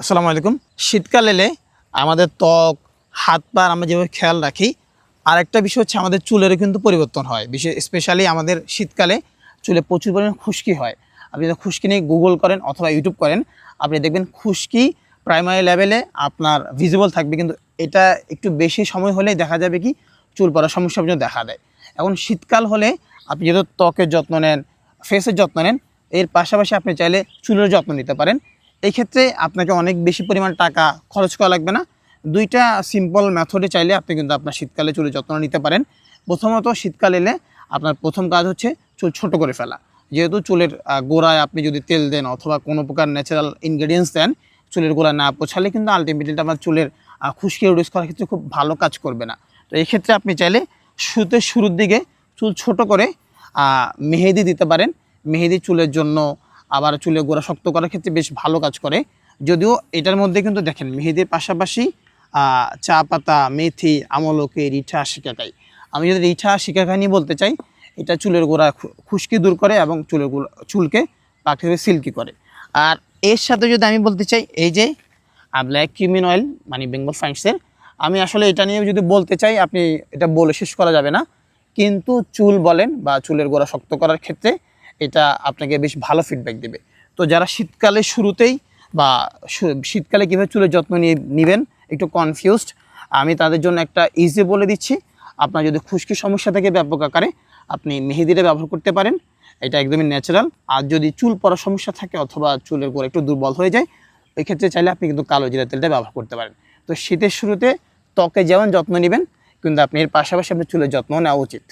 আসসালামু আলাইকুম। শীতকাল এলে আমাদের ত্বক, হাত পা আমরা যেভাবে খেয়াল রাখি, আরেকটা বিষয় হচ্ছে আমাদের চুলেরও কিন্তু পরিবর্তন হয়। স্পেশালি আমাদের শীতকালে চুলে প্রচুর পরিমাণে খুশকি হয়। আপনি যদি খুশকি নিয়ে গুগল করেন অথবা ইউটিউব করেন, আপনি দেখবেন খুশকি প্রাইমারি লেভেলে আপনার ভিজিবল থাকবে, কিন্তু এটা একটু বেশি সময় হলেই দেখা যাবে কি চুল পড়ার সমস্যা পর্যন্ত দেখা দেয়। এখন শীতকাল হলে আপনি যেহেতু ত্বকের যত্ন নেন, ফেসের যত্ন নেন, এর পাশাপাশি আপনি চাইলে চুলের যত্ন নিতে পারেন। এই ক্ষেত্রে আপনাকে অনেক বেশি পরিমাণ টাকা খরচ করা লাগবে না। দুইটা সিম্পল মেথডে চাইলে আপনি কিন্তু আপনার শীতকালে চুলের যত্ন নিতে পারেন। প্রথমত শীতকাল এলে আপনার প্রথম কাজ হচ্ছে চুল ছোট করে ফেলা। যেহেতু চুলের গোড়ায় আপনি যদি তেল দেন অথবা কোনো প্রকার ন্যাচারাল ইনগ্রেডিয়েন্টস দেন, চুলের গোড়ায় না পৌঁছালে কিন্তু আলটিমেটলি আমার চুলের খুশকি রিডিউস করার ক্ষেত্রে খুব ভালো কাজ করবে না। তো এই ক্ষেত্রে আপনি চাইলে শুরুর দিকে চুল ছোট করে মেহেদি দিতে পারেন। মেহেদি চুলের জন্য, আবার চুলের গোড়া শক্ত করার ক্ষেত্রে বেশ ভালো কাজ করে। যদিও এটার মধ্যে কিন্তু দেখেন মেহেদির পাশাপাশি চা পাতা, মেথি, আমলকি, রিঠা, শিকাকাই। আমি যদি রিঠা, শিকাকাই নিয়ে বলতে চাই, এটা চুলের গোড়া খুশকি দূর করে এবং চুলকে প্রাকৃতিক সিল্কি করে। আর এর সাথে যদি আমি বলতে চাই, এই যে ব্ল্যাক কিউমিন অয়েল মানে বেঙ্গল ফাইন্ডসের, আমি আসলে এটা নিয়ে যদি বলতে চাই আপনি এটা বলে শেষ করা যাবে না। কিন্তু চুল বলেন বা চুলের গোড়া শক্ত করার ক্ষেত্রে এটা আপনাকে বেশ ভালো ফিডব্যাক দেবে। তো যারা শীতকালের শুরুতেই বা শীতকালে কীভাবে চুলের যত্ন নেবেন একটু কনফিউজড, আমি তাদের জন্য একটা ইজি বলে দিচ্ছি। আপনার যদি খুশকির সমস্যা থাকে ব্যাপক আকারে, আপনি মেহেদিটা ব্যবহার করতে পারেন, এটা একদমই ন্যাচারাল। আর যদি চুল পড়ার সমস্যা থাকে অথবা চুলের গোড়া একটু দুর্বল হয়ে যায়, ওই ক্ষেত্রে চাইলে আপনি কিন্তু কালো জিরা তেলটা ব্যবহার করতে পারেন। তো শীতের শুরুতে ত্বকে যেমন যত্ন নেবেন, কিন্তু আপনি এর পাশাপাশি আপনার চুলের যত্ন নেওয়া উচিত।